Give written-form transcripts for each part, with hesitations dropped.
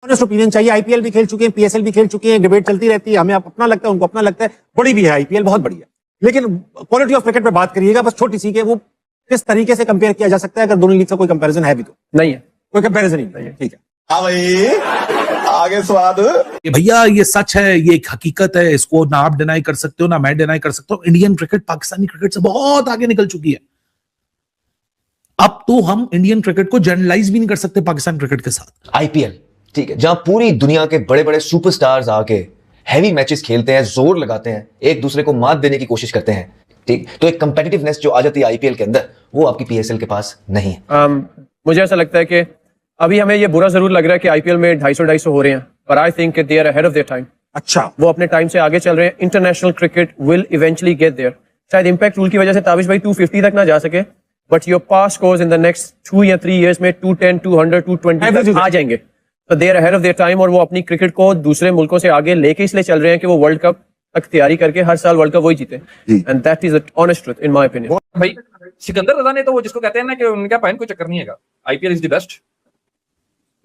Honest opinion चाहिए। IPL भी खेल चुके हैं, पीएसएल भी खेल चुके हैं, डिबेट चलती रहती है, हमें अपना लगता है, उनको अपना लगता है, बड़ी भी है आईपीएल, बहुत बढ़िया। लेकिन क्वालिटी ऑफ क्रिकेट पे बात करिएगा बस छोटी सी, के वो किस तरीके से कंपेयर किया जा सकता है, अगर दोनों लीग का कोई कंपैरिजन है भी तो नहीं है, कोई कंपैरिजन ही नहीं है। ठीक है, हाँ भाई, आगे स्वाद। भैया ये सच है, ये एक हकीकत है, इसको ना आप डिनाई कर सकते हो ना मैं डिनाई कर सकता हूं। इंडियन क्रिकेट पाकिस्तानी क्रिकेट से बहुत आगे निकल चुकी है। अब तो हम इंडियन क्रिकेट को जनरलाइज भी नहीं कर सकते पाकिस्तान क्रिकेट के साथ। आईपीएल, ठीक है, जहां पूरी दुनिया के बड़े बड़े सुपरस्टार्स आके हैवी मैचेस खेलते हैं, जोर लगाते हैं, एक दूसरे को मात देने की कोशिश करते हैं, ठीक, तो एक कंपेटिटिवनेस जो आ जाती है आईपीएल के अंदर, वो आपकी पीएसएल के पास नहीं है। मुझे ऐसा लगता है कि अभी हमें ये बुरा जरूर लग रहा है कि आईपीएल में 250 हो रहे हैं, पर I think they are ahead of their time. अच्छा, वो अपने टाइम से आगे चल रहे हैं। International cricket will eventually get there. शायद इंपैक्ट रूल की वजह से ताबिश भाई 250 तक ना जा सके, but your pass scores in the next 2 या 3 इयर्स में 210, 200, 220 तक आ जाएंगे। तो they are ahead of their time, और वो अपनी क्रिकेट को दूसरे मुल्कों से आगे लेके इसलिए चल रहे हैं कि वो वर्ल्ड कप तक तैयारी करके हर साल वर्ल्ड कप वही जीते। And that is the honest truth in my opinion. भाई सिकंदर रजा ने तो वो जिसको कहते हैं ना कि उनका पॉइंट कोई चक्कर नहीं है, आईपीएल इज द बेस्ट।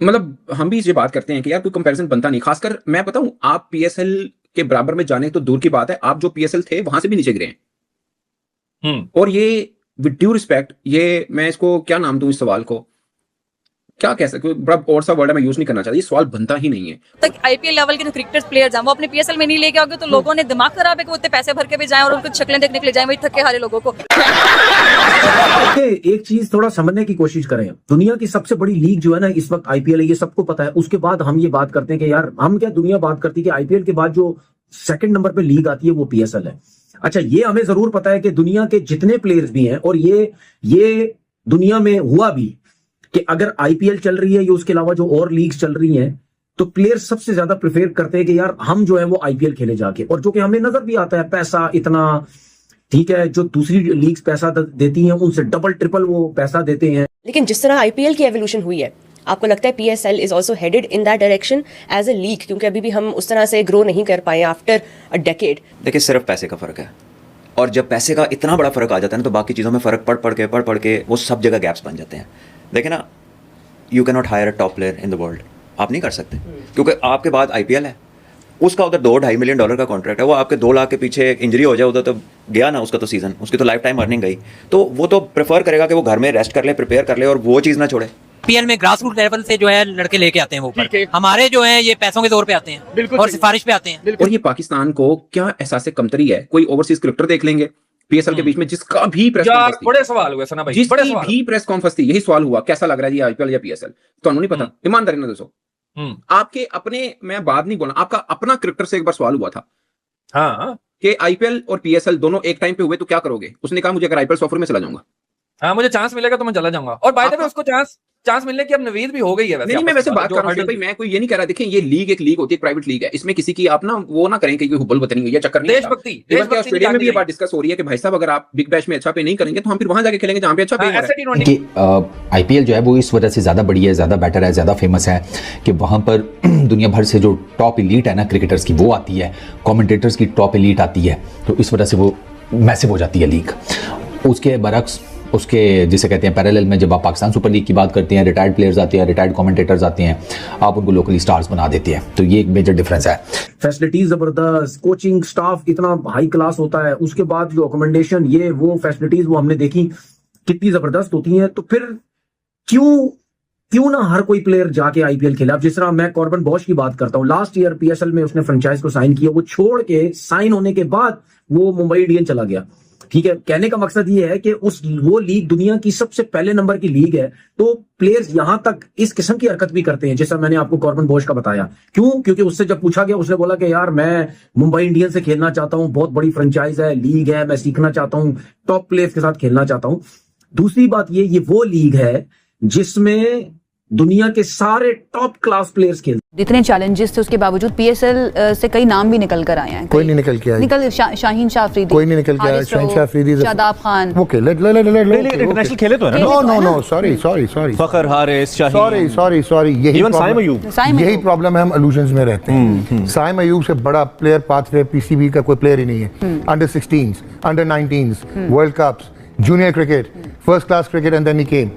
मतलब हम भी ये बात करते हैं कि यार कोई कंपैरिजन बनता नहीं। खासकर मैं बताऊं, आप पीएसएल के बराबर में जाने तो दूर की बात है, आप जो पीएसएल थे वहां से भी नीचे गिरे हैं। और ये विद ड्यू रिस्पेक्ट, ये मैं इसको क्या नाम दूं, इस सवाल को क्या कह सकते, बड़ा और सा वर्ड है, मैं यूज नहीं करना चाहता, ये सवाल बनता ही नहीं है। तक आईपीएल लेवल के जो क्रिकेट प्लेयर्स हैं वो अपने पीएसएल में नहीं लेके आओगे तो लोगों ने दिमाग खराब है कि वो इतने पैसे भर के भी जाएं और उनको शक्लें देखने के लिए जाएं, वही थके हारे लोगों को। एक चीज थोड़ा समझने की कोशिश करें, दुनिया की सबसे बड़ी लीग जो है ना इस वक्त आईपीएल है, ये सबको पता है। उसके बाद हम ये बात करते हैं कि यार हम क्या, दुनिया बात करती है कि आईपीएल के बाद जो सेकंड नंबर पे लीग आती है वो पीएसएल है। अच्छा, ये हमें जरूर पता है कि दुनिया के जितने प्लेयर्स भी हैं, और ये दुनिया में हुआ भी कि अगर आईपीएल चल रही है या उसके अलावा जो और लीग्स चल रही हैं, तो प्लेयर्स सबसे ज्यादा प्रेफर करते हैं कि यार हम जो है वो आईपीएल खेले जाके, और जो कि हमें नजर भी आता है पैसा इतना, ठीक है, जो दूसरी लीग्स पैसा देती हैं उनसे डबल ट्रिपल वो पैसा देते हैं। लेकिन जिस तरह आईपीएल की एवोल्यूशन हुई है, आपको लगता है PSL is also headed in that direction as a league, क्योंकि अभी भी हम उस तरह से ग्रो नहीं कर पाए आफ्टर अ डेकेड? देखिए, सिर्फ पैसे का फर्क है, और जब पैसे का इतना बड़ा फर्क आ जाता है ना, तो बाकी चीजों में फर्क पढ़ के वो सब जगह गैप्स बन जाते हैं। देखिए ना, you can not hire a top player in the world, आप नहीं कर सकते, क्योंकि आपके बाद आईपीएल है, उसका उधर $2-2.5 मिलियन का कॉन्ट्रैक्ट है, वो आपके 2 लाख के पीछे इंजरी हो जाए उधर तो गया ना उसका तो सीजन, उसकी तो लाइफ टाइम अर्निंग गई। तो वो तो प्रेफर करेगा कि वो घर में रेस्ट कर ले, प्रिपेयर कर ले, और वो चीज़ ना छोड़े। पीएल में ग्रास रूट लेवल से जो है लड़के लेके आते हैं वो ऊपर, हमारे जो है ये पैसों के जोर पे आते हैं और सिफारिश पे आते हैं। और ये पाकिस्तान को क्या एहसास कमतरी है? कोई ओवरसीज क्रिकेटर देख लेंगे पीएसएल के बीच में, जिसका भी प्रेस कॉन्फ्रेंस थी, बड़े सवाल हुए सना भाई, जिसकी भी प्रेस कॉन्फ्रेंस थी, यही सवाल हुआ, कैसा लग रहा है जी आईपीएल या पीएसएल? तो नहीं पता, ईमानदारी ना दोस्तों, आपके अपने, मैं बात नहीं बोला, आपका अपना क्रिकेटर से एक बार सवाल हुआ था, हाँ, कि आईपीएल और पीएसएल दोनों एक टाइम पे हुए तो क्या करोगे? उसने कहा मुझे अगर आईपीएल ऑफर में चला जाऊंगा, हाँ, मुझे चांस मिलेगा तो मैं चला जाऊंगा। और बाय द वे उसको चांस मिलने की अब नवीद भी हो गई है। वैसे नहीं, मैं वैसे बात कर रहा हूं भाई, मैं कोई ये नहीं कह रहा। देखिए, ये लीग एक लीग होती है, प्राइवेट लीग है, इसमें किसी की आप ना वो ना करें कि कोई हुब्बल वतनी हुई है, चक्कर नहीं। देशभक्ति ऑस्ट्रेलिया में भी ये बात डिस्कस हो रही है कि भाई साहब अगर आप बिग बैश में अच्छा पे नहीं करेंगे तो हम फिर वहां जाके खेलेंगे जहां पे अच्छा पे है। आईपीएल जो है वो इस वजह से ज्यादा बड़ी है, ज्यादा बेटर है, ज्यादा फेमस है कि वहां पर दुनिया भर से जो टॉप एलीट है ना क्रिकेटर्स की, वो आती है, कमेंटेटर्स की टॉप एलीट आती है, तो इस वजह से वो मैसिव हो जाती है लीग। उसके बरक्स, उसके जिसे कहते हैं पैरेलल में, जब आप पाकिस्तान सुपर लीग की बात करते हैं, रिटायर्ड प्लेयर्स आते हैं, रिटायर्ड कमेंटेटर्स आते हैं, आप उनको लोकली स्टार्स बना देते हैं, तो ये एक मेजर डिफरेंस है। फैसिलिटीज जबरदस्त, कोचिंग स्टाफ इतना हाई क्लास होता है, उसके बाद जो अकोमोडेशन, ये वो फैसिलिटीज वो हमने देखी कितनी जबरदस्त होती हैं। तो फिर क्यों ना हर कोई प्लेयर जाके आईपीएल खेले? अब जिस तरह मैं कॉर्बन बॉश की बात करता हूं, लास्ट ईयर पीएसएल में उसने फ्रेंचाइज को साइन किया, वो छोड़ के साइन होने के बाद वो मुंबई इंडियंस चला गया, ठीक है। कहने का मकसद ये है कि वो लीग दुनिया की सबसे पहले नंबर की लीग है, तो प्लेयर्स यहां तक इस किस्म की हरकत भी करते हैं, जैसा मैंने आपको कॉर्बन बॉश का बताया। क्यों? क्योंकि उससे जब पूछा गया, उसने बोला कि यार मैं मुंबई इंडियंस से खेलना चाहता हूं, बहुत बड़ी फ्रेंचाइज है, लीग है, मैं सीखना चाहता हूं, टॉप प्लेयर्स के साथ खेलना चाहता हूं। दूसरी बात ये वो लीग है जिसमें दुनिया के सारे टॉप क्लास प्लेयर्स खेलते। जितने चैलेंजेस थे उसके बावजूद पीएसएल से कई नाम भी निकल कर आए हैं। कोई नहीं निकल के आया, शाहीन शाह अफरीदी, कोई नहीं निकल के आया, शाहीन शाह अफरीदी, शादाब खान, ओके, ले इंटरनेशनल खेले तो है ना? नो, सॉरी, फखर हारिस, सॉरी, यही प्रॉब्लम है, हम इल्यूजन्स में रहते हैं। साइम अयूब से बड़ा प्लेयर पाथवे पीसीबी का कोई प्लेयर ही नहीं है। Under 16s, under 19s, world cups, junior cricket, first class cricket, and then ही came.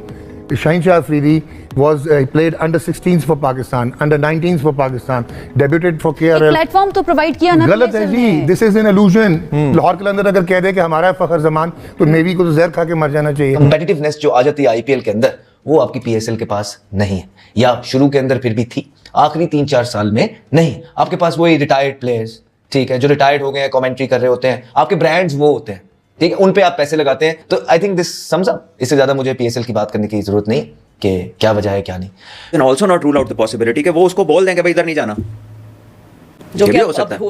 Shaheen Shah Afridi was played under 16s for Pakistan, under 19s for Pakistan, debuted for KRL. Platform तो provide किया ना गलत है जी, this is an illusion. Lahore Qalandar अगर कह दे कि हमारा है फखर जमान, तो नेवी को तो जहर खा के मर जाना चाहिए। कंपेटिटिवनेस जो आ जाती है आईपीएल के अंदर, वो आपकी पीएसएल के पास नहीं है, या शुरू के अंदर फिर भी थी, आखिरी 3-4 साल में नहीं। आपके पास वही रिटायर्ड प्लेयर्स, ठीक है, जो रिटायर्ड हो गए हैं, कमेंट्री कर रहे होते हैं, आपके ब्रांड्स वो होते हैं, ठीक है, उन पे आप पैसे लगाते हैं। तो I think this sums up. इससे ज्यादा मुझे पीएसएल की बात करने की जरूरत नहीं कि क्या वजह है क्या नहीं। Can also not rule out the possibility कि वो उसको बोल दें कि भाई इधर नहीं जाना, जो भी हो सकता है,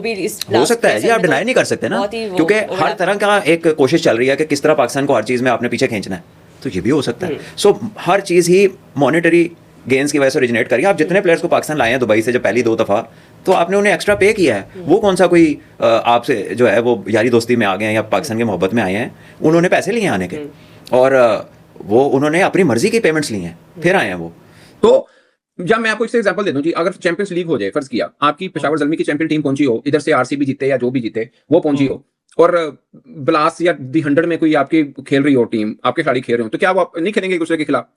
हो सकता है जी, आप डिनाई नहीं कर सकते ना, क्योंकि हर तरह का एक कोशिश चल रही है कि किस तरह पाकिस्तान को हर चीज में आपने पीछे खींचना है, तो ये भी हो सकता है। सो हर चीज ही मॉनेटरी गेन्स की वजह से ओरिजिनेट करिए। आप जितने प्लेयर्स को पाकिस्तान लाए हैं दुबई से जब पहली 2 दफा, तो आपने उन्हें एक्स्ट्रा पे किया है। वो कौन सा कोई आपसे जो है वो यारी दोस्ती में आ गए हैं या पाकिस्तान की मोहब्बत में आए हैं, उन्होंने पैसे लिए आने के, और वो उन्होंने अपनी मर्जी की पेमेंट्स ली हैं, फिर आए हैं वो। तो जब मैं आपको इससे एग्जांपल दे दूं जी, अगर चैंपियंस लीग हो जाए, फर्ज किया आपकी पेशावर ज़ल्मी की चैंपियन टीम पहुंची हो, इधर से आरसीबी जीते या जो भी जीते वो पहुंची हो, और ब्लास्ट या दी 100 में कोई आपकी खेल रही हो टीम, आपके खिलाड़ी खेल रहे हो, तो क्या वो आप नहीं खेलेंगे एक दूसरे के खिलाफ?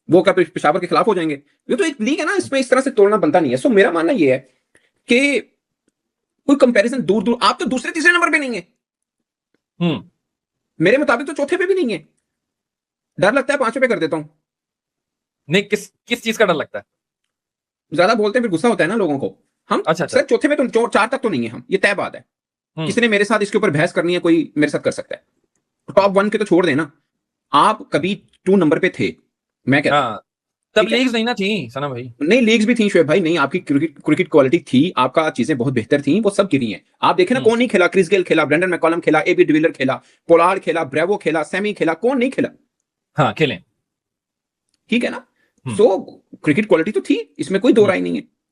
वो क्या पेशावर के खिलाफ हो जाएंगे? ये तो एक लीग है ना, इसमें इस तरह से तोड़ना बनता नहीं है। सो मेरा मानना ये है कि कोई कंपैरिजन दूर दूर, आप तो दूसरे तीसरे नंबर पे नहीं है, मेरे मुताबिक तो चौथे पे भी नहीं है। डर लगता है 5वें पे कर देता हूं। नहीं, किस चीज का डर लगता है? ज्यादा बोलते हैं फिर गुस्सा होता है ना लोगों को। हम अच्छा। सर चौथे में तो 4 तक तो नहीं है हम, ये तय बात है। किसी ने मेरे साथ इसके ऊपर बहस करनी है, कोई मेरे साथ कर सकता है। टॉप 1 के तो छोड़ देना, आप कभी 2 नंबर पे थे, मैं कहता हूं। तब लीग्स नहीं ना थी सना भाई? नहीं, लीग्स भी थी शोएब भाई, नहीं, आपकी क्रिकेट क्वालिटी थी, आपका चीजें बहुत बेहतर थी, वो सब गिरी हैं। आप देखें ना, कौन नहीं खेला? क्रिस गेल खेला, ब्रेंडन मैकॉलम खेला, एबी डिविलियर खेला, पोलार्ड खेला, ब्रेवो खेला, सैमी खेला, कौन नहीं खेला? हाँ, खेले, ठीक है ना। सो क्रिकेट क्वालिटी तो थी, इसमें कोई दो राय नहीं है।